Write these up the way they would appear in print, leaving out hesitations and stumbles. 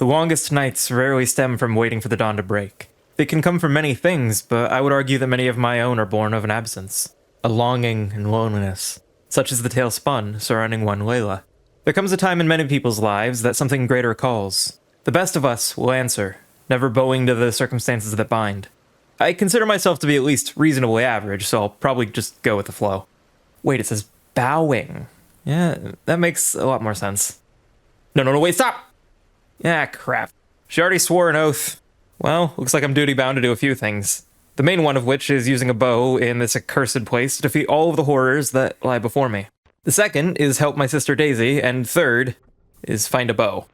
The longest nights rarely stem from waiting for the dawn to break. They can come from many things, but I would argue that many of my own are born of an absence. A longing and loneliness, such as the tale spun surrounding one Layla. There comes a time in many people's lives that something greater calls. The best of us will answer, never bowing to the circumstances that bind. I consider myself to be at least reasonably average, so I'll probably just go with the flow. Wait, it says bowing. Yeah, that makes a lot more sense. No, wait, stop! Ah, crap. She already swore an oath. Well, looks like I'm duty-bound to do a few things. The main one of which is using a bow in this accursed place to defeat all of the horrors that lie before me. The second is help my sister Daisy, and third is find a bow.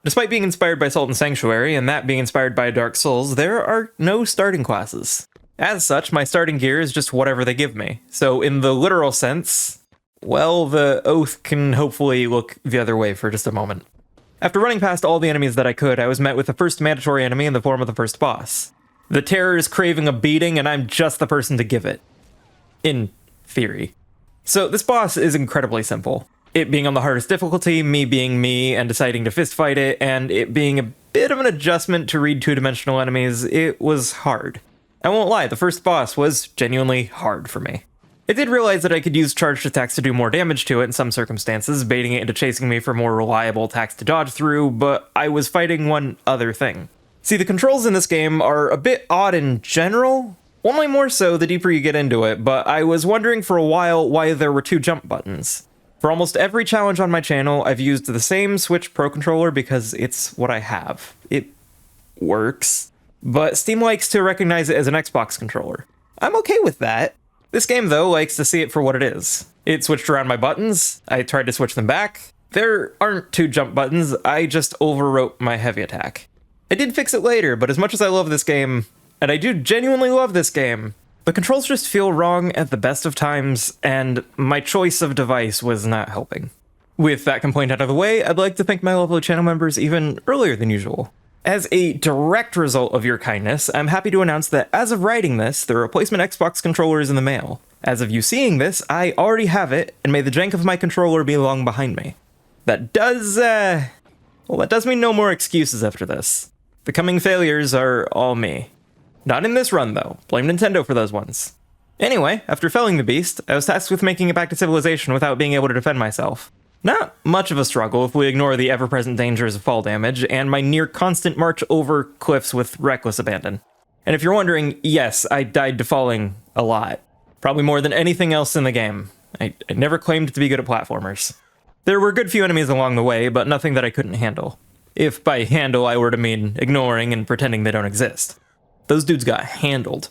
Despite being inspired by Salt and Sanctuary, and that being inspired by Dark Souls, there are no starting classes. As such, my starting gear is just whatever they give me. So in the literal sense, well, the oath can hopefully look the other way for just a moment. After running past all the enemies that I could, I was met with the first mandatory enemy in the form of the first boss. The terror is craving a beating, and I'm just the person to give it. In theory. So this boss is incredibly simple. It being on the hardest difficulty, me being me and deciding to fistfight it, and it being a bit of an adjustment to read two-dimensional enemies, it was hard. I won't lie, the first boss was genuinely hard for me. I did realize that I could use charged attacks to do more damage to it in some circumstances, baiting it into chasing me for more reliable attacks to dodge through, but I was fighting one other thing. See, the controls in this game are a bit odd in general, only more so the deeper you get into it, but I was wondering for a while why there were two jump buttons. For almost every challenge on my channel, I've used the same Switch Pro Controller because it's what I have. It works. But Steam likes to recognize it as an Xbox controller. I'm okay with that. This game, though, likes to see it for what it is. It switched around my buttons, I tried to switch them back. There aren't two jump buttons, I just overwrote my heavy attack. I did fix it later, but as much as I love this game, and I do genuinely love this game, the controls just feel wrong at the best of times, and my choice of device was not helping. With that complaint out of the way, I'd like to thank my lovely channel members even earlier than usual. As a direct result of your kindness, I'm happy to announce that as of writing this, the replacement Xbox controller is in the mail. As of you seeing this, I already have it, and may the jank of my controller be long behind me. That does mean no more excuses after this. The coming failures are all me. Not in this run, though. Blame Nintendo for those ones. Anyway, after felling the beast, I was tasked with making it back to civilization without being able to defend myself. Not much of a struggle if we ignore the ever-present dangers of fall damage, and my near-constant march over cliffs with reckless abandon. And if you're wondering, yes, I died to falling a lot. Probably more than anything else in the game. I never claimed to be good at platformers. There were a good few enemies along the way, but nothing that I couldn't handle. If by handle I were to mean ignoring and pretending they don't exist. Those dudes got handled.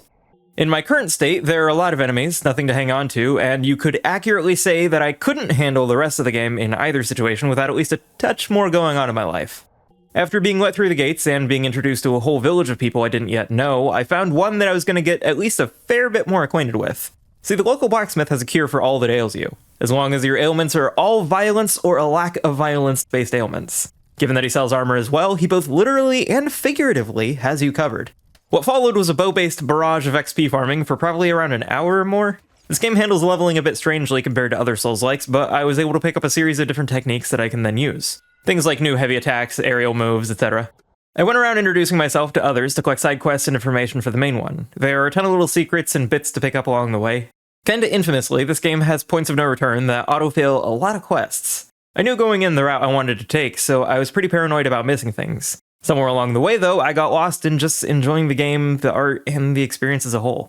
In my current state, there are a lot of enemies, nothing to hang on to, and you could accurately say that I couldn't handle the rest of the game in either situation without at least a touch more going on in my life. After being let through the gates and being introduced to a whole village of people I didn't yet know, I found one that I was going to get at least a fair bit more acquainted with. See, the local blacksmith has a cure for all that ails you, as long as your ailments are all violence or a lack of violence-based ailments. Given that he sells armor as well, he both literally and figuratively has you covered. What followed was a bow-based barrage of XP farming for probably around an hour or more. This game handles leveling a bit strangely compared to other Souls-likes, but I was able to pick up a series of different techniques that I can then use. Things like new heavy attacks, aerial moves, etc. I went around introducing myself to others to collect side quests and information for the main one. There are a ton of little secrets and bits to pick up along the way. Kinda infamously, this game has points of no return that autofill a lot of quests. I knew going in the route I wanted to take, so I was pretty paranoid about missing things. Somewhere along the way, though, I got lost in just enjoying the game, the art, and the experience as a whole.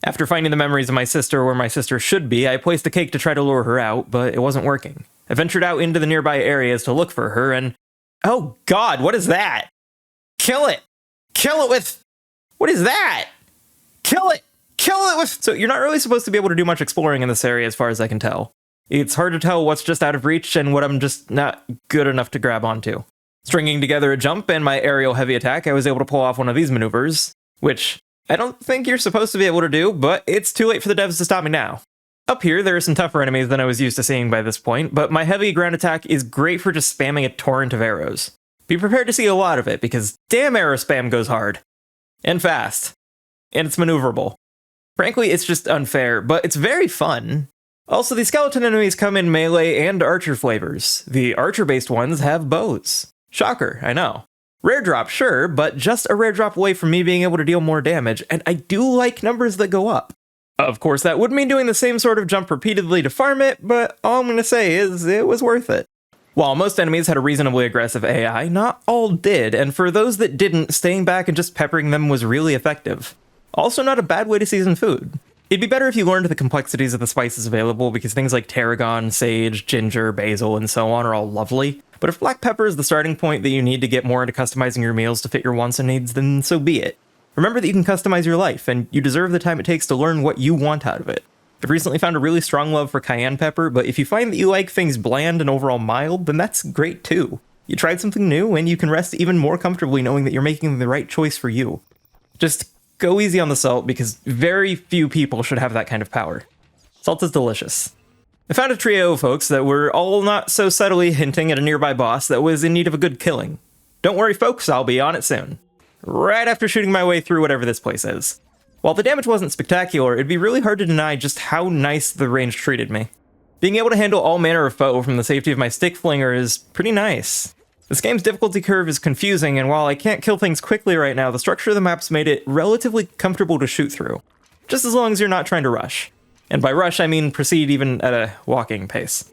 After finding the memories of my sister where my sister should be, I placed a cake to try to lure her out, but it wasn't working. I ventured out into the nearby areas to look for her, and... oh god, what is that? Kill it! Kill it with... what is that? Kill it! Kill it with... So you're not really supposed to be able to do much exploring in this area as far as I can tell. It's hard to tell what's just out of reach and what I'm just not good enough to grab onto. Stringing together a jump and my aerial heavy attack, I was able to pull off one of these maneuvers, which I don't think you're supposed to be able to do, but it's too late for the devs to stop me now. Up here, there are some tougher enemies than I was used to seeing by this point, but my heavy ground attack is great for just spamming a torrent of arrows. Be prepared to see a lot of it, because damn arrow spam goes hard. And fast. And it's maneuverable. Frankly, it's just unfair, but it's very fun. Also, the skeleton enemies come in melee and archer flavors. The archer-based ones have bows. Shocker, I know. Rare drop, sure, but just a rare drop away from me being able to deal more damage, and I do like numbers that go up. Of course, that would mean doing the same sort of jump repeatedly to farm it, but all I'm gonna say is it was worth it. While most enemies had a reasonably aggressive AI, not all did, and for those that didn't, staying back and just peppering them was really effective. Also not a bad way to season food. It'd be better if you learned the complexities of the spices available, because things like tarragon, sage, ginger, basil, and so on are all lovely. But if black pepper is the starting point that you need to get more into customizing your meals to fit your wants and needs, then so be it. Remember that you can customize your life, and you deserve the time it takes to learn what you want out of it. I've recently found a really strong love for cayenne pepper, but if you find that you like things bland and overall mild, then that's great too. You tried something new, and you can rest even more comfortably knowing that you're making the right choice for you. Just go easy on the salt, because very few people should have that kind of power. Salt is delicious. I found a trio of folks that were all not so subtly hinting at a nearby boss that was in need of a good killing. Don't worry folks, I'll be on it soon. Right after shooting my way through whatever this place is. While the damage wasn't spectacular, it'd be really hard to deny just how nice the range treated me. Being able to handle all manner of foe from the safety of my stick flinger is pretty nice. This game's difficulty curve is confusing, and while I can't kill things quickly right now, the structure of the maps made it relatively comfortable to shoot through. Just as long as you're not trying to rush. And by rush, I mean proceed even at a walking pace.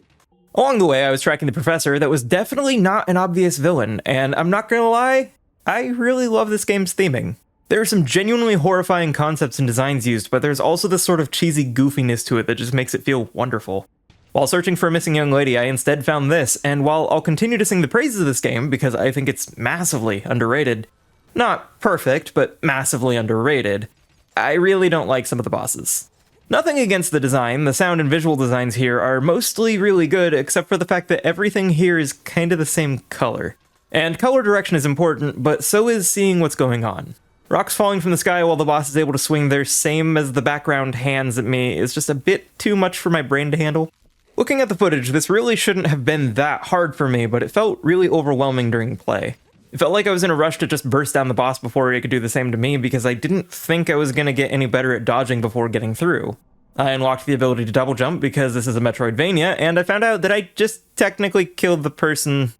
Along the way, I was tracking the professor that was definitely not an obvious villain, and I'm not gonna lie, I really love this game's theming. There are some genuinely horrifying concepts and designs used, but there's also this sort of cheesy goofiness to it that just makes it feel wonderful. While searching for a missing young lady, I instead found this, and while I'll continue to sing the praises of this game because I think it's massively underrated, not perfect, but massively underrated, I really don't like some of the bosses. Nothing against the design, the sound and visual designs here are mostly really good, except for the fact that everything here is kind of the same color. And color direction is important, but so is seeing what's going on. Rocks falling from the sky while the boss is able to swing their same as the background hands at me is just a bit too much for my brain to handle. Looking at the footage, this really shouldn't have been that hard for me, but it felt really overwhelming during play. It felt like I was in a rush to just burst down the boss before he could do the same to me because I didn't think I was going to get any better at dodging before getting through. I unlocked the ability to double jump because this is a Metroidvania, and I found out that I just technically killed the person,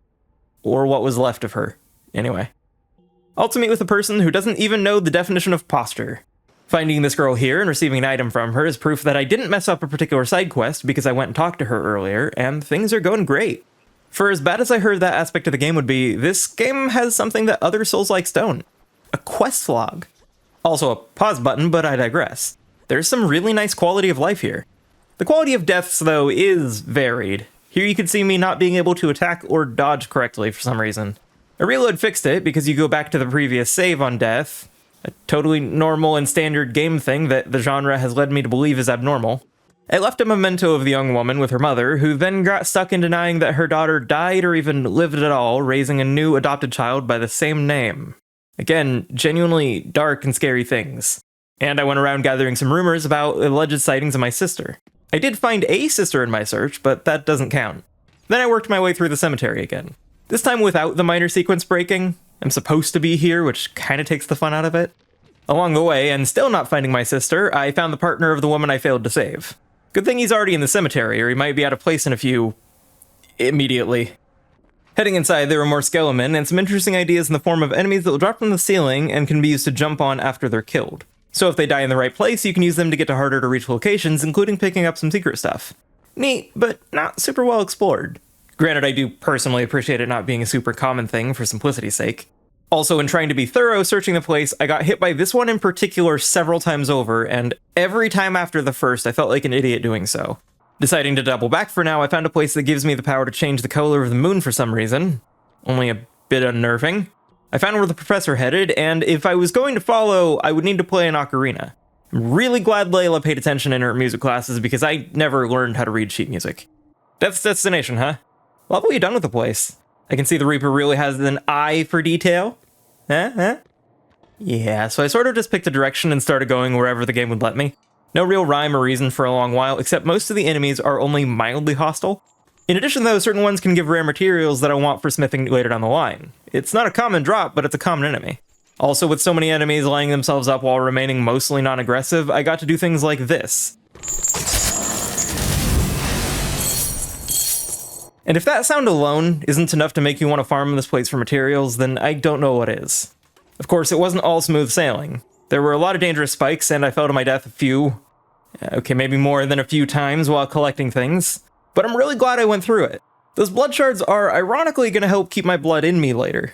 or what was left of her. Anyway. I'll meet with a person who doesn't even know the definition of posture. Finding this girl here and receiving an item from her is proof that I didn't mess up a particular side quest because I went and talked to her earlier, and things are going great. For as bad as I heard that aspect of the game would be, this game has something that other Souls-likes don't. A quest log. Also a pause button, but I digress. There's some really nice quality of life here. The quality of deaths, though, is varied. Here you can see me not being able to attack or dodge correctly for some reason. A reload fixed it because you go back to the previous save on death, a totally normal and standard game thing that the genre has led me to believe is abnormal. I left a memento of the young woman with her mother, who then got stuck in denying that her daughter died or even lived at all, raising a new adopted child by the same name. Again, genuinely dark and scary things. And I went around gathering some rumors about alleged sightings of my sister. I did find a sister in my search, but that doesn't count. Then I worked my way through the cemetery again. This time without the minor sequence breaking. I'm supposed to be here, which kind of takes the fun out of it. Along the way, and still not finding my sister, I found the partner of the woman I failed to save. Good thing he's already in the cemetery, or he might be out of place in a few... immediately. Heading inside, there were more skelemen, and some interesting ideas in the form of enemies that will drop from the ceiling and can be used to jump on after they're killed. So if they die in the right place, you can use them to get to harder to reach locations, including picking up some secret stuff. Neat, but not super well explored. Granted, I do personally appreciate it not being a super common thing for simplicity's sake. Also, in trying to be thorough searching the place, I got hit by this one in particular several times over, and every time after the first, I felt like an idiot doing so. Deciding to double back for now, I found a place that gives me the power to change the color of the moon for some reason. Only a bit unnerving. I found where the professor headed, and if I was going to follow, I would need to play an ocarina. I'm really glad Layla paid attention in her music classes because I never learned how to read sheet music. Death's Destination, huh? Well, what are you done with the place? I can see the Reaper really has an eye for detail. Huh? Yeah, so I sort of just picked a direction and started going wherever the game would let me. No real rhyme or reason for a long while, except most of the enemies are only mildly hostile. In addition though, certain ones can give rare materials that I want for smithing later down the line. It's not a common drop, but it's a common enemy. Also, with so many enemies lining themselves up while remaining mostly non-aggressive, I got to do things like this. And if that sound alone isn't enough to make you want to farm this place for materials, then I don't know what is. Of course, it wasn't all smooth sailing. There were a lot of dangerous spikes, and I fell to my death maybe more than a few times while collecting things. But I'm really glad I went through it. Those blood shards are ironically going to help keep my blood in me later.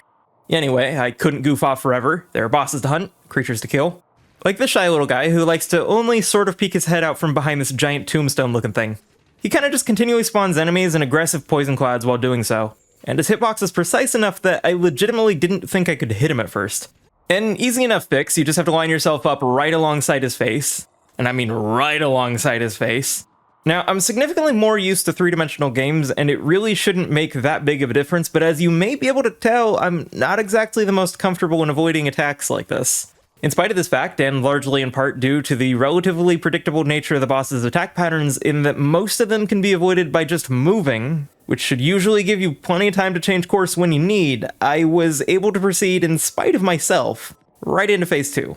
Anyway, I couldn't goof off forever. There are bosses to hunt, creatures to kill. Like this shy little guy who likes to only sort of peek his head out from behind this giant tombstone looking thing. He kinda just continually spawns enemies and aggressive poison clouds while doing so. And his hitbox is precise enough that I legitimately didn't think I could hit him at first. An easy enough fix, you just have to line yourself up right alongside his face. And I mean right alongside his face. Now, I'm significantly more used to three-dimensional games, and it really shouldn't make that big of a difference, but as you may be able to tell, I'm not exactly the most comfortable in avoiding attacks like this. In spite of this fact, and largely in part due to the relatively predictable nature of the boss's attack patterns in that most of them can be avoided by just moving, which should usually give you plenty of time to change course when you need, I was able to proceed in spite of myself, right into phase 2.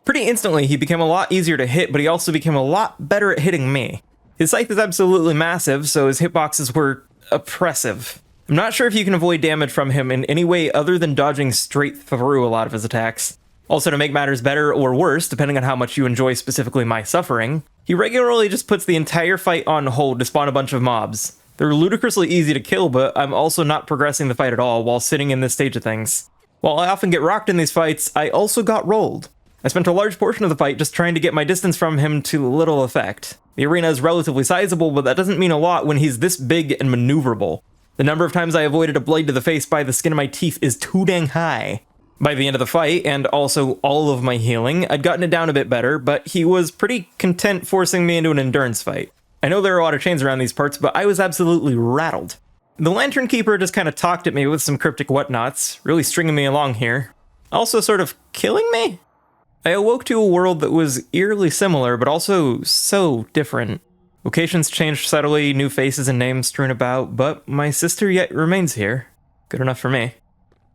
Pretty instantly, he became a lot easier to hit, but he also became a lot better at hitting me. His scythe is absolutely massive, so his hitboxes were oppressive. I'm not sure if you can avoid damage from him in any way other than dodging straight through a lot of his attacks. Also, to make matters better or worse, depending on how much you enjoy specifically my suffering, he regularly just puts the entire fight on hold to spawn a bunch of mobs. They're ludicrously easy to kill, but I'm also not progressing the fight at all while sitting in this stage of things. While I often get rocked in these fights, I also got rolled. I spent a large portion of the fight just trying to get my distance from him to little effect. The arena is relatively sizable, but that doesn't mean a lot when he's this big and maneuverable. The number of times I avoided a blade to the face by the skin of my teeth is too dang high. By the end of the fight, and also all of my healing, I'd gotten it down a bit better, but he was pretty content forcing me into an endurance fight. I know there are a lot of chains around these parts, but I was absolutely rattled. The Lantern Keeper just kind of talked at me with some cryptic whatnots, really stringing me along here. Also sort of killing me? I awoke to a world that was eerily similar, but also so different. Locations changed subtly, new faces and names strewn about, but my sister yet remains here. Good enough for me.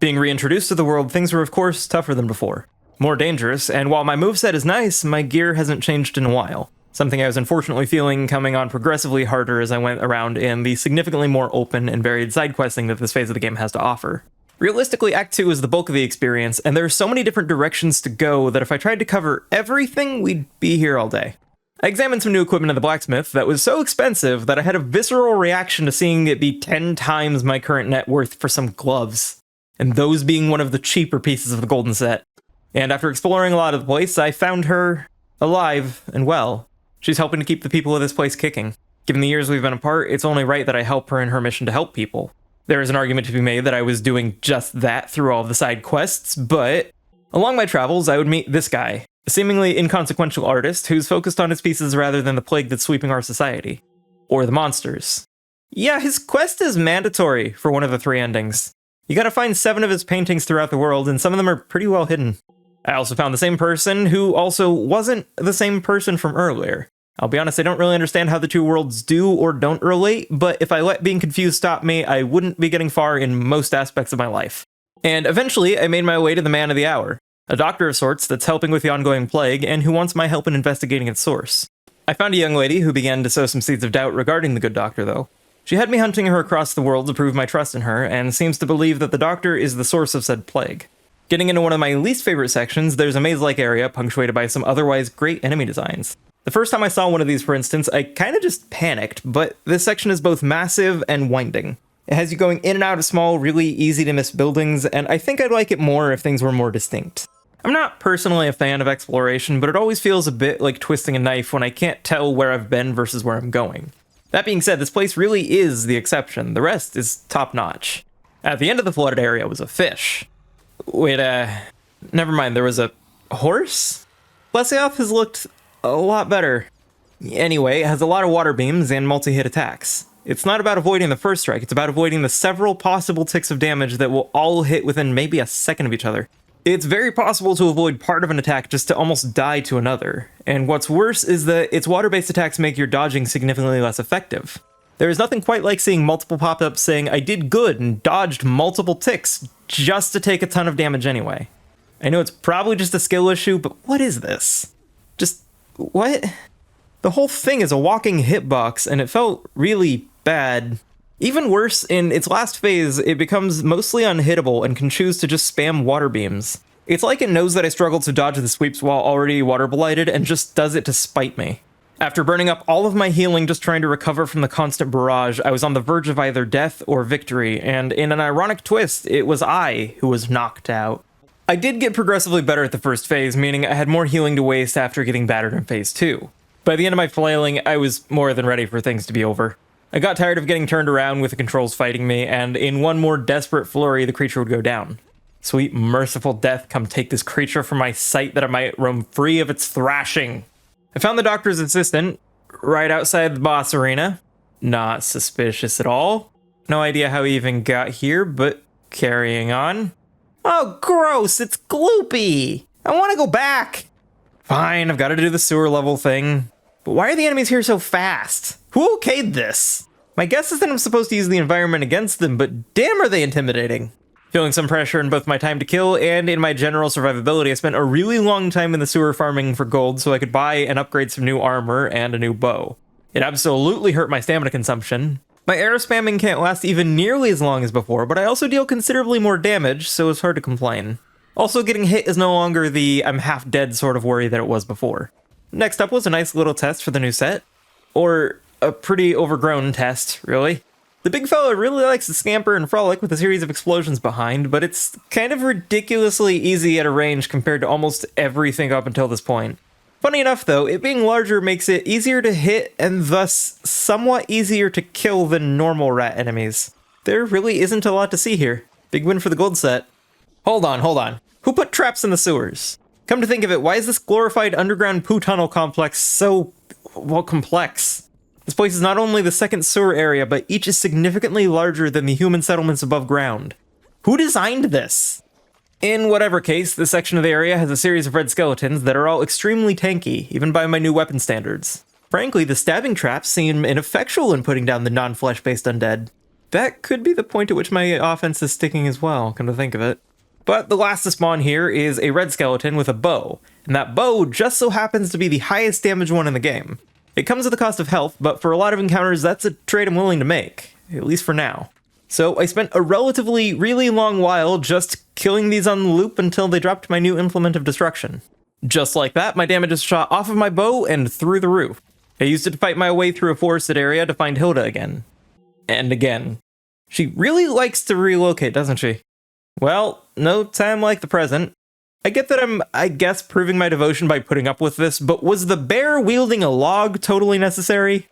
Being reintroduced to the world, things were of course tougher than before. More dangerous, and while my moveset is nice, my gear hasn't changed in a while. Something I was unfortunately feeling coming on progressively harder as I went around in the significantly more open and varied side questing that this phase of the game has to offer. Realistically, Act 2 is the bulk of the experience, and there are so many different directions to go that if I tried to cover everything, we'd be here all day. I examined some new equipment at the blacksmith that was so expensive that I had a visceral reaction to seeing it be 10 times my current net worth for some gloves, and those being one of the cheaper pieces of the golden set. And after exploring a lot of the place, I found her alive and well. She's helping to keep the people of this place kicking. Given the years we've been apart, it's only right that I help her in her mission to help people. There is an argument to be made that I was doing just that through all of the side quests, but along my travels, I would meet this guy, a seemingly inconsequential artist who's focused on his pieces rather than the plague that's sweeping our society. Or the monsters. Yeah, his quest is mandatory for one of the 3 endings. You gotta find 7 of his paintings throughout the world, and some of them are pretty well hidden. I also found the same person who also wasn't the same person from earlier. I'll be honest, I don't really understand how the 2 worlds do or don't relate, but if I let being confused stop me, I wouldn't be getting far in most aspects of my life. And eventually, I made my way to the man of the hour, a doctor of sorts that's helping with the ongoing plague and who wants my help in investigating its source. I found a young lady who began to sow some seeds of doubt regarding the good doctor, though. She had me hunting her across the world to prove my trust in her, and seems to believe that the doctor is the source of said plague. Getting into one of my least favorite sections, there's a maze-like area punctuated by some otherwise great enemy designs. The first time I saw one of these, for instance, I kinda just panicked, but this section is both massive and winding. It has you going in and out of small, really easy-to-miss buildings, and I think I'd like it more if things were more distinct. I'm not personally a fan of exploration, but it always feels a bit like twisting a knife when I can't tell where I've been versus where I'm going. That being said, this place really is the exception. The rest is top-notch. At the end of the flooded area was a fish. Wait, never mind, there was a horse? Lesioth has looked a lot better. Anyway, it has a lot of water beams and multi-hit attacks. It's not about avoiding the first strike, it's about avoiding the several possible ticks of damage that will all hit within maybe a second of each other. It's very possible to avoid part of an attack just to almost die to another, and what's worse is that its water-based attacks make your dodging significantly less effective. There is nothing quite like seeing multiple pop-ups saying, "I did good and dodged multiple ticks," just to take a ton of damage anyway. I know it's probably just a skill issue, but what is this? What? The whole thing is a walking hitbox, and it felt really bad. Even worse, in its last phase, it becomes mostly unhittable and can choose to just spam water beams. It's like it knows that I struggle to dodge the sweeps while already water blighted and just does it to spite me. After burning up all of my healing just trying to recover from the constant barrage, I was on the verge of either death or victory, and in an ironic twist, it was I who was knocked out. I did get progressively better at the first phase, meaning I had more healing to waste after getting battered in phase 2. By the end of my flailing, I was more than ready for things to be over. I got tired of getting turned around with the controls fighting me, and in one more desperate flurry, the creature would go down. Sweet, merciful death, come take this creature from my sight that I might roam free of its thrashing. I found the doctor's assistant right outside the boss arena. Not suspicious at all. No idea how he even got here, but carrying on. Oh, gross, it's gloopy. I want to go back. Fine, I've got to do the sewer level thing. But why are the enemies here so fast? Who okayed this? My guess is that I'm supposed to use the environment against them, but damn are they intimidating. Feeling some pressure in both my time to kill and in my general survivability, I spent a really long time in the sewer farming for gold so I could buy and upgrade some new armor and a new bow. It absolutely hurt my stamina consumption. My arrow spamming can't last even nearly as long as before, but I also deal considerably more damage, so it's hard to complain. Also, getting hit is no longer the I'm half dead sort of worry that it was before. Next up was a nice little test for the new set. Or a pretty overgrown test, really. The big fella really likes to scamper and frolic with a series of explosions behind, but it's kind of ridiculously easy at a range compared to almost everything up until this point. Funny enough though, it being larger makes it easier to hit and thus somewhat easier to kill than normal rat enemies. There really isn't a lot to see here. Big win for the gold set. Hold on. Who put traps in the sewers? Come to think of it, why is this glorified underground poo tunnel complex so, well, complex? This place is not only the second sewer area, but each is significantly larger than the human settlements above ground. Who designed this? In whatever case, this section of the area has a series of red skeletons that are all extremely tanky, even by my new weapon standards. Frankly, the stabbing traps seem ineffectual in putting down the non-flesh-based undead. That could be the point at which my offense is sticking as well, come to think of it. But the last to spawn here is a red skeleton with a bow, and that bow just so happens to be the highest damage one in the game. It comes at the cost of health, but for a lot of encounters, that's a trade I'm willing to make, at least for now. So I spent a relatively really long while just killing these on the loop until they dropped my new implement of destruction. Just like that, my damage is shot off of my bow and through the roof. I used it to fight my way through a forested area to find Hilda again. And again. She really likes to relocate, doesn't she? Well, no time like the present. I get that I'm, I guess, proving my devotion by putting up with this, but was the bear wielding a log totally necessary?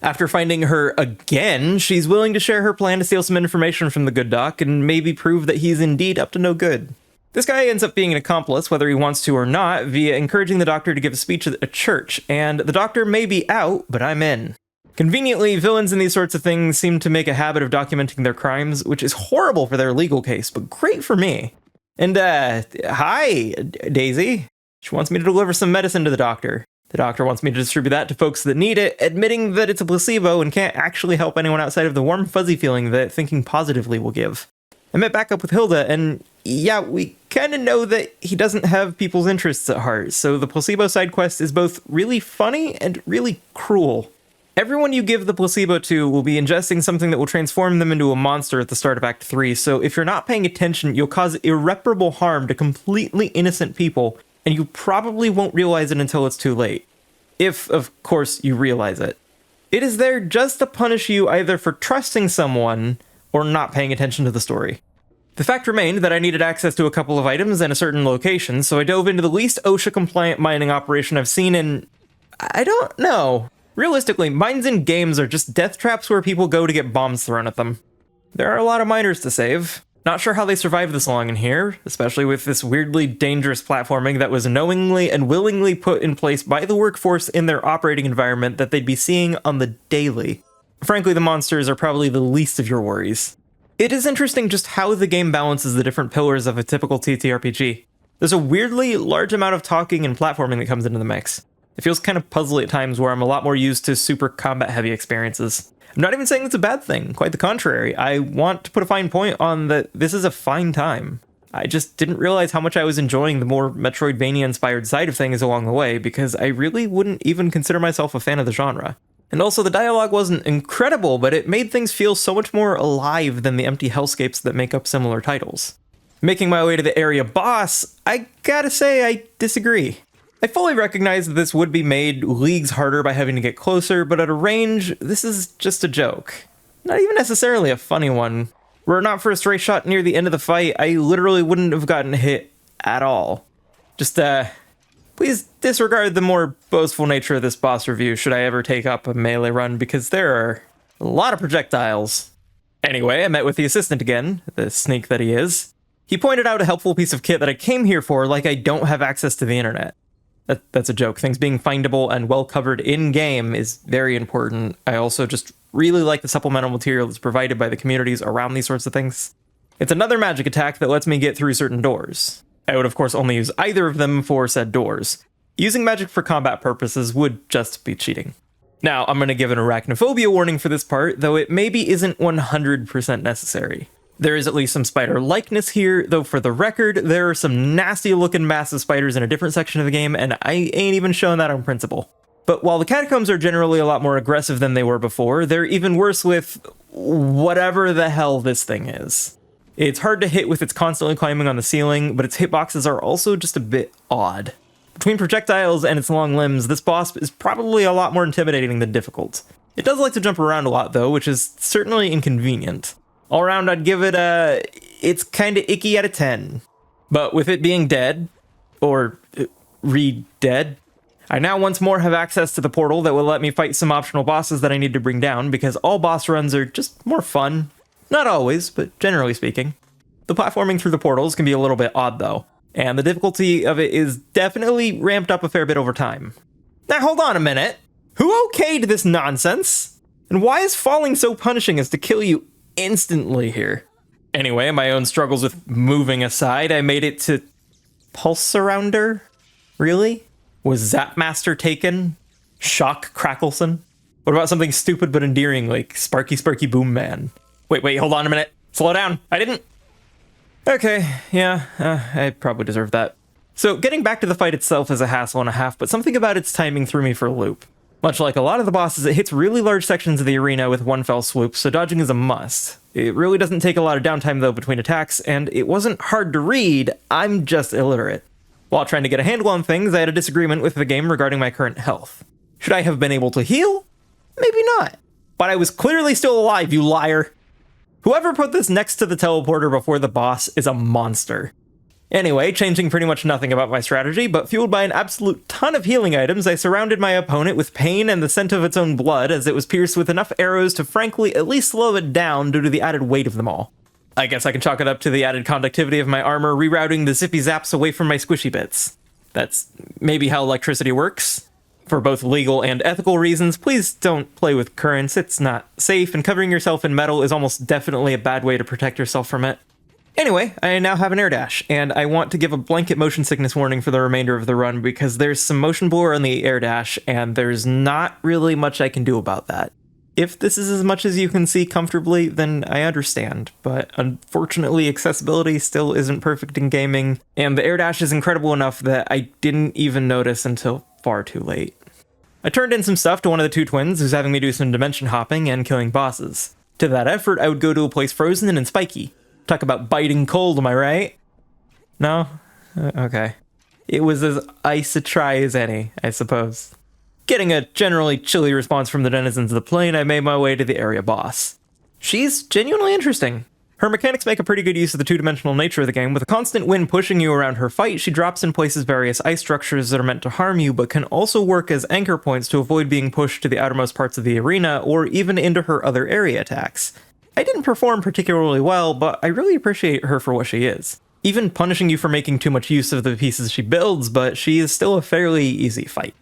After finding her again, she's willing to share her plan to steal some information from the good doc and maybe prove that he's indeed up to no good. This guy ends up being an accomplice, whether he wants to or not, via encouraging the doctor to give a speech at a church, and the doctor may be out, but I'm in. Conveniently, villains in these sorts of things seem to make a habit of documenting their crimes, which is horrible for their legal case, but great for me. And, hi, Daisy. She wants me to deliver some medicine to the doctor. The doctor wants me to distribute that to folks that need it, admitting that it's a placebo and can't actually help anyone outside of the warm, fuzzy feeling that thinking positively will give. I met back up with Hilda, and yeah, we kinda know that he doesn't have people's interests at heart, so the placebo side quest is both really funny and really cruel. Everyone you give the placebo to will be ingesting something that will transform them into a monster at the start of Act 3, so if you're not paying attention, you'll cause irreparable harm to completely innocent people, and you probably won't realize it until it's too late. If, of course, you realize it. It is there just to punish you either for trusting someone or not paying attention to the story. The fact remained that I needed access to a couple of items and a certain location, so I dove into the least OSHA-compliant mining operation I've seen in... I don't know. Realistically, mines in games are just death traps where people go to get bombs thrown at them. There are a lot of miners to save. Not sure how they survived this long in here, especially with this weirdly dangerous platforming that was knowingly and willingly put in place by the workforce in their operating environment that they'd be seeing on the daily. Frankly, the monsters are probably the least of your worries. It is interesting just how the game balances the different pillars of a typical TTRPG. There's a weirdly large amount of talking and platforming that comes into the mix. It feels kind of puzzly at times where I'm a lot more used to super combat-heavy experiences. I'm not even saying it's a bad thing, quite the contrary. I want to put a fine point on that this is a fine time. I just didn't realize how much I was enjoying the more Metroidvania-inspired side of things along the way, because I really wouldn't even consider myself a fan of the genre. And also, the dialogue wasn't incredible, but it made things feel so much more alive than the empty hellscapes that make up similar titles. Making my way to the area boss, I gotta say I disagree. I fully recognize that this would be made leagues harder by having to get closer, but at a range, this is just a joke. Not even necessarily a funny one. Were it not for a stray shot near the end of the fight, I literally wouldn't have gotten hit at all. Just, please disregard the more boastful nature of this boss review should I ever take up a melee run, because there are a lot of projectiles. Anyway, I met with the assistant again, the sneak that he is. He pointed out a helpful piece of kit that I came here for, like I don't have access to the internet. That's a joke. Things being findable and well covered in-game is very important. I also just really like the supplemental material that's provided by the communities around these sorts of things. It's another magic attack that lets me get through certain doors. I would of course only use either of them for said doors. Using magic for combat purposes would just be cheating. Now, I'm going to give an arachnophobia warning for this part, though it maybe isn't 100% necessary. There is at least some spider likeness here, though for the record, there are some nasty looking massive spiders in a different section of the game, and I ain't even showing that on principle. But while the catacombs are generally a lot more aggressive than they were before, they're even worse with whatever the hell this thing is. It's hard to hit with its constantly climbing on the ceiling, but its hitboxes are also just a bit odd. Between projectiles and its long limbs, this boss is probably a lot more intimidating than difficult. It does like to jump around a lot though, which is certainly inconvenient. All around, I'd give it it's kinda icky out of 10. But with it being dead, or re-dead, I now once more have access to the portal that will let me fight some optional bosses that I need to bring down, because all boss runs are just more fun. Not always, but generally speaking. The platforming through the portals can be a little bit odd though, and the difficulty of it is definitely ramped up a fair bit over time. Now hold on a minute! Who okayed this nonsense? And why is falling so punishing as to kill you instantly here? Anyway, my own struggles with moving aside, I made it to Pulse Surrounder? Really? Was Zapmaster taken? Shock Crackleson? What about something stupid but endearing like Sparky Sparky Boom Man? Wait, hold on a minute. Slow down. I didn't... Okay, yeah, I probably deserve that. So, getting back to the fight itself is a hassle and a half, but something about its timing threw me for a loop. Much like a lot of the bosses, it hits really large sections of the arena with one fell swoop, so dodging is a must. It really doesn't take a lot of downtime though between attacks, and it wasn't hard to read, I'm just illiterate. While trying to get a handle on things, I had a disagreement with the game regarding my current health. Should I have been able to heal? Maybe not. But I was clearly still alive, you liar! Whoever put this next to the teleporter before the boss is a monster. Anyway, changing pretty much nothing about my strategy, but fueled by an absolute ton of healing items, I surrounded my opponent with pain and the scent of its own blood as it was pierced with enough arrows to frankly at least slow it down due to the added weight of them all. I guess I can chalk it up to the added conductivity of my armor rerouting the zippy zaps away from my squishy bits. That's maybe how electricity works. For both legal and ethical reasons, please don't play with currents, it's not safe, and covering yourself in metal is almost definitely a bad way to protect yourself from it. Anyway, I now have an air dash, and I want to give a blanket motion sickness warning for the remainder of the run because there's some motion blur on the air dash, and there's not really much I can do about that. If this is as much as you can see comfortably, then I understand, but unfortunately accessibility still isn't perfect in gaming, and the air dash is incredible enough that I didn't even notice until far too late. I turned in some stuff to one of the two twins who's having me do some dimension hopping and killing bosses. To that effort, I would go to a place frozen and spiky. Talk about biting cold, am I right? No? Okay. It was as ice a try as any, I suppose. Getting a generally chilly response from the denizens of the plane, I made my way to the area boss. She's genuinely interesting. Her mechanics make a pretty good use of the two-dimensional nature of the game. With a constant wind pushing you around her fight, she drops and places various ice structures that are meant to harm you, but can also work as anchor points to avoid being pushed to the outermost parts of the arena, or even into her other area attacks. I didn't perform particularly well, but I really appreciate her for what she is. Even punishing you for making too much use of the pieces she builds, but she is still a fairly easy fight.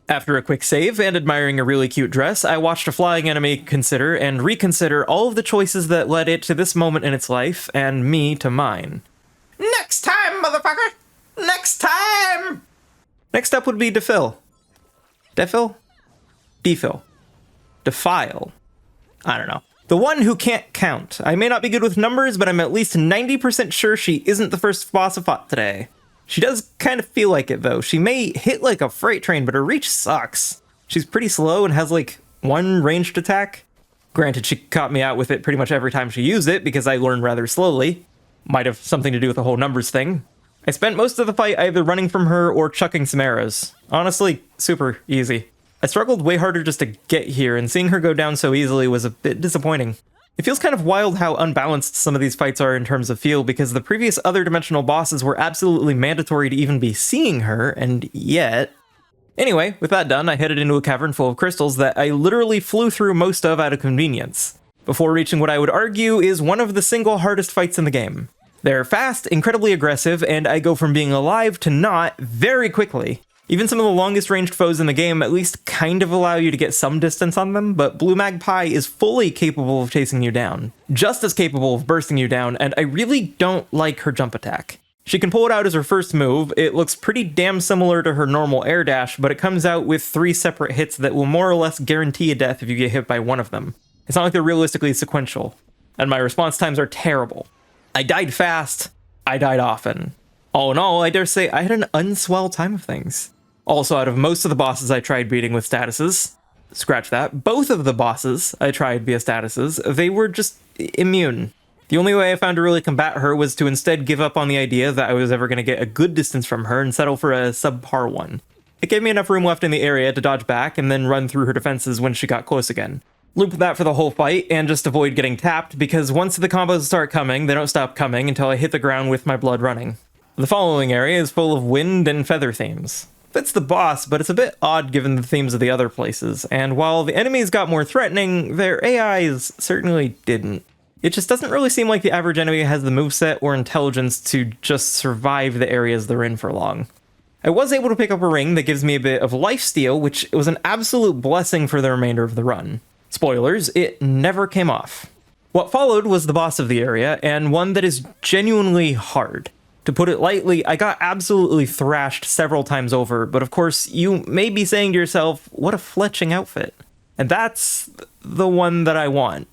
After a quick save and admiring a really cute dress, I watched a flying enemy consider and reconsider all of the choices that led it to this moment in its life, and me to mine. Next time, motherfucker! Next time! Next up would be defill. Defill? Defill. Defile. I don't know. The one who can't count. I may not be good with numbers, but I'm at least 90% sure she isn't the first boss I fought today. She does kind of feel like it, though. She may hit like a freight train, but her reach sucks. She's pretty slow and has, like, one ranged attack. Granted, she caught me out with it pretty much every time she used it because I learned rather slowly. Might have something to do with the whole numbers thing. I spent most of the fight either running from her or chucking some arrows. Honestly, super easy. I struggled way harder just to get here, and seeing her go down so easily was a bit disappointing. It feels kind of wild how unbalanced some of these fights are in terms of feel, because the previous other dimensional bosses were absolutely mandatory to even be seeing her, and yet... Anyway, with that done, I headed into a cavern full of crystals that I literally flew through most of out of convenience, before reaching what I would argue is one of the single hardest fights in the game. They're fast, incredibly aggressive, and I go from being alive to not very quickly. Even some of the longest ranged foes in the game at least kind of allow you to get some distance on them, but Blue Magpie is fully capable of chasing you down, just as capable of bursting you down, and I really don't like her jump attack. She can pull it out as her first move. It looks pretty damn similar to her normal air dash, but it comes out with 3 separate hits that will more or less guarantee a death if you get hit by one of them. It's not like they're realistically sequential, and my response times are terrible. I died fast, I died often. All in all, I dare say I had an unswell time of things. Also, out of most of the bosses I tried beating with statuses, scratch that, both of the bosses I tried via statuses, they were just immune. The only way I found to really combat her was to instead give up on the idea that I was ever going to get a good distance from her and settle for a subpar one. It gave me enough room left in the area to dodge back and then run through her defenses when she got close again. Loop that for the whole fight and just avoid getting tapped, because once the combos start coming, they don't stop coming until I hit the ground with my blood running. The following area is full of wind and feather themes. Fits the boss, but it's a bit odd given the themes of the other places, and while the enemies got more threatening, their AIs certainly didn't. It just doesn't really seem like the average enemy has the moveset or intelligence to just survive the areas they're in for long. I was able to pick up a ring that gives me a bit of lifesteal, which was an absolute blessing for the remainder of the run. Spoilers, it never came off. What followed was the boss of the area, and one that is genuinely hard. To put it lightly, I got absolutely thrashed several times over, but of course, you may be saying to yourself, what a fletching outfit. And that's the one that I want.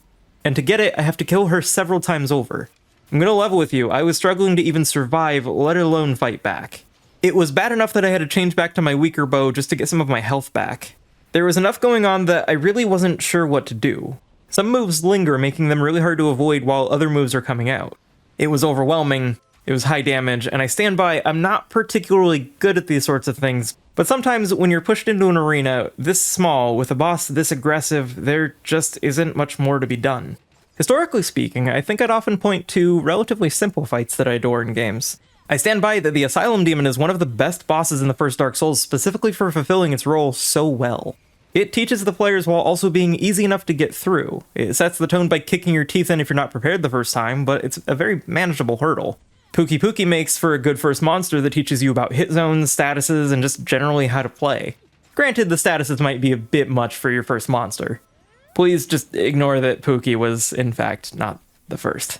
And to get it, I have to kill her several times over. I'm gonna level with you, I was struggling to even survive, let alone fight back. It was bad enough that I had to change back to my weaker bow just to get some of my health back. There was enough going on that I really wasn't sure what to do. Some moves linger, making them really hard to avoid while other moves are coming out. It was overwhelming, it was high damage, and I stand by, I'm not particularly good at these sorts of things, but sometimes when you're pushed into an arena this small, with a boss this aggressive, there just isn't much more to be done. Historically speaking, I think I'd often point to relatively simple fights that I adore in games. I stand by that the Asylum Demon is one of the best bosses in the first Dark Souls specifically for fulfilling its role so well. It teaches the players while also being easy enough to get through. It sets the tone by kicking your teeth in if you're not prepared the first time, but it's a very manageable hurdle. Pookie Pookie makes for a good first monster that teaches you about hit zones, statuses, and just generally how to play. Granted, the statuses might be a bit much for your first monster. Please just ignore that Pookie was, in fact, not the first.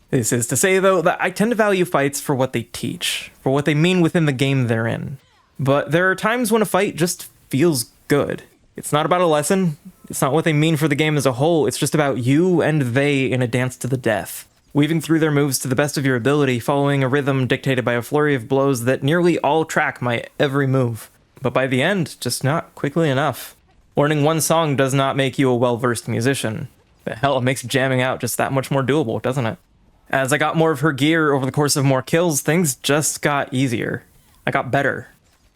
This is to say, though, that I tend to value fights for what they teach, for what they mean within the game they're in. But there are times when a fight just feels good. It's not about a lesson, it's not what they mean for the game as a whole, it's just about you and they in a dance to the death. Weaving through their moves to the best of your ability, following a rhythm dictated by a flurry of blows that nearly all track my every move. But by the end, just not quickly enough. Learning one song does not make you a well-versed musician. But hell, it makes jamming out just that much more doable, doesn't it? As I got more of her gear over the course of more kills, things just got easier. I got better.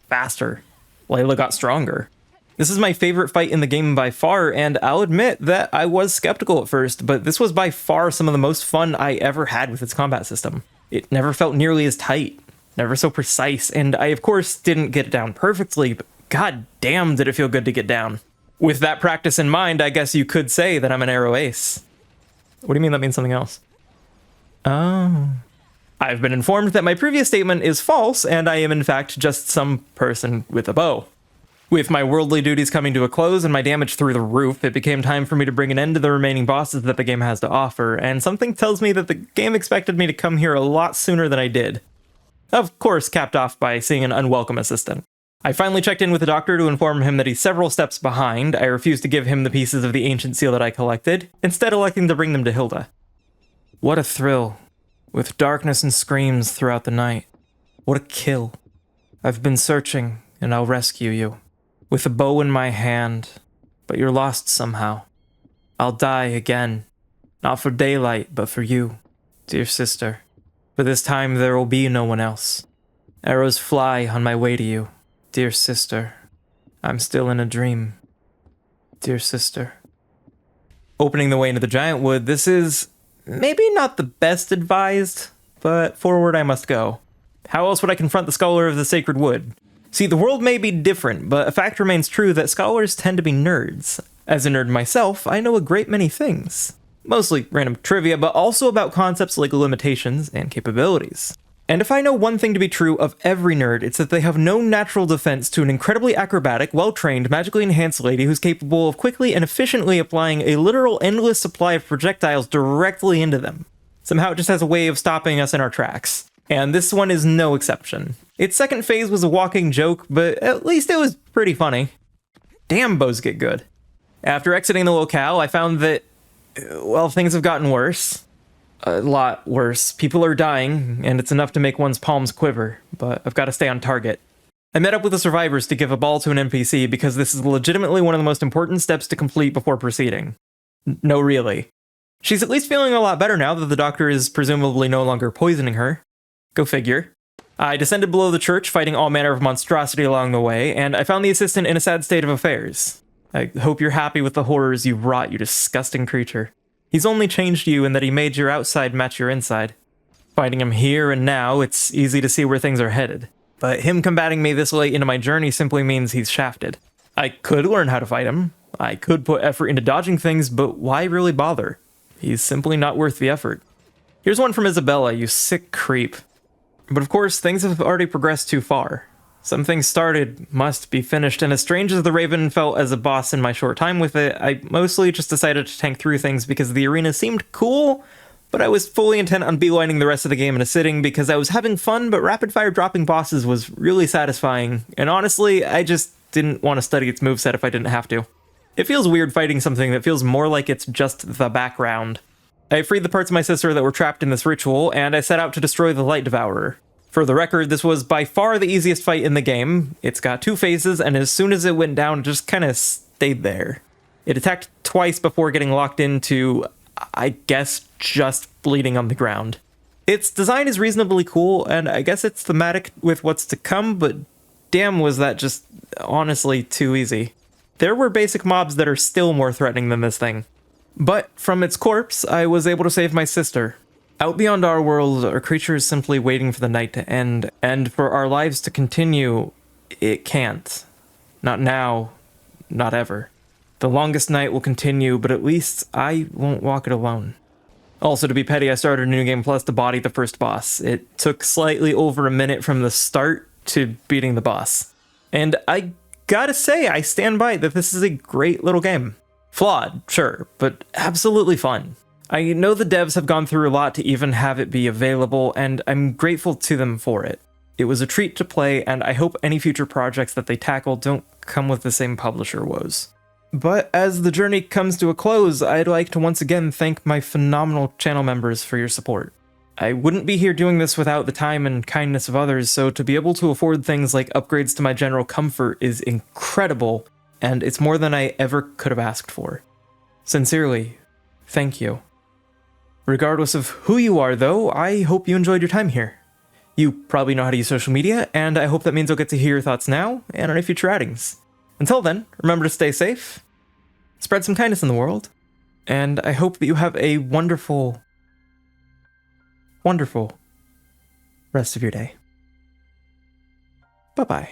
Faster. Layla got stronger. This is my favorite fight in the game by far, and I'll admit that I was skeptical at first, but this was by far some of the most fun I ever had with its combat system. It never felt nearly as tight, never so precise, and I of course didn't get it down perfectly, but god damn did it feel good to get down. With that practice in mind, I guess you could say that I'm an arrow ace. What do you mean that means something else? Oh. I've been informed that my previous statement is false, and I am in fact just some person with a bow. With my worldly duties coming to a close and my damage through the roof, it became time for me to bring an end to the remaining bosses that the game has to offer, and something tells me that the game expected me to come here a lot sooner than I did. Of course, capped off by seeing an unwelcome assistant. I finally checked in with the doctor to inform him that he's several steps behind. I refused to give him the pieces of the ancient seal that I collected, instead electing to bring them to Hilda. What a thrill, with darkness and screams throughout the night. What a kill. I've been searching, and I'll rescue you. With a bow in my hand, but you're lost somehow. I'll die again, not for daylight, but for you, dear sister. For this time there will be no one else. Arrows fly on my way to you, dear sister. I'm still in a dream, dear sister. Opening the way into the giant wood, this is maybe not the best advised, but forward I must go. How else would I confront the scholar of the sacred wood? See, the world may be different, but a fact remains true that scholars tend to be nerds. As a nerd myself, I know a great many things. Mostly random trivia, but also about concepts like limitations and capabilities. And if I know one thing to be true of every nerd, it's that they have no natural defense to an incredibly acrobatic, well-trained, magically enhanced lady who's capable of quickly and efficiently applying a literal endless supply of projectiles directly into them. Somehow it just has a way of stopping us in our tracks. And this one is no exception. Its second phase was a walking joke, but at least it was pretty funny. Damn, bows get good. After exiting the locale, I found that, well, things have gotten worse. A lot worse. People are dying, and it's enough to make one's palms quiver, but I've got to stay on target. I met up with the survivors to give a ball to an NPC because this is legitimately one of the most important steps to complete before proceeding. No, really. She's at least feeling a lot better now that the doctor is presumably no longer poisoning her. Go figure. I descended below the church, fighting all manner of monstrosity along the way, and I found the assistant in a sad state of affairs. I hope you're happy with the horrors you wrought, you disgusting creature. He's only changed you in that he made your outside match your inside. Fighting him here and now, it's easy to see where things are headed. But him combating me this late into my journey simply means he's shafted. I could learn how to fight him. I could put effort into dodging things, but why really bother? He's simply not worth the effort. Here's one from Isabella, you sick creep. But of course, things have already progressed too far. Some things started, must be finished, and as strange as the Raven felt as a boss in my short time with it, I mostly just decided to tank through things because the arena seemed cool, but I was fully intent on beelining the rest of the game in a sitting because I was having fun, but rapid-fire dropping bosses was really satisfying, and honestly, I just didn't want to study its moveset if I didn't have to. It feels weird fighting something that feels more like it's just the background. I freed the parts of my sister that were trapped in this ritual, and I set out to destroy the Light Devourer. For the record, this was by far the easiest fight in the game. It's got two phases, and as soon as it went down, it just kind of stayed there. It attacked twice before getting locked into, I guess, just bleeding on the ground. Its design is reasonably cool, and I guess it's thematic with what's to come, but damn was that just honestly too easy. There were basic mobs that are still more threatening than this thing. But from its corpse, I was able to save my sister. Out beyond our world, our creature is simply waiting for the night to end, and for our lives to continue, it can't. Not now, not ever. The longest night will continue, but at least I won't walk it alone. Also, to be petty, I started a New Game Plus to body the first boss. It took slightly over a minute from the start to beating the boss. And I gotta say, I stand by that this is a great little game. Flawed, sure, but absolutely fun. I know the devs have gone through a lot to even have it be available, and I'm grateful to them for it. It was a treat to play, and I hope any future projects that they tackle don't come with the same publisher woes. But as the journey comes to a close, I'd like to once again thank my phenomenal channel members for your support. I wouldn't be here doing this without the time and kindness of others, so to be able to afford things like upgrades to my general comfort is incredible, and it's more than I ever could have asked for. Sincerely, thank you. Regardless of who you are, though, I hope you enjoyed your time here. You probably know how to use social media, and I hope that means I'll get to hear your thoughts now and on any future outings. Until then, remember to stay safe, spread some kindness in the world, and I hope that you have a wonderful, wonderful rest of your day. Bye-bye.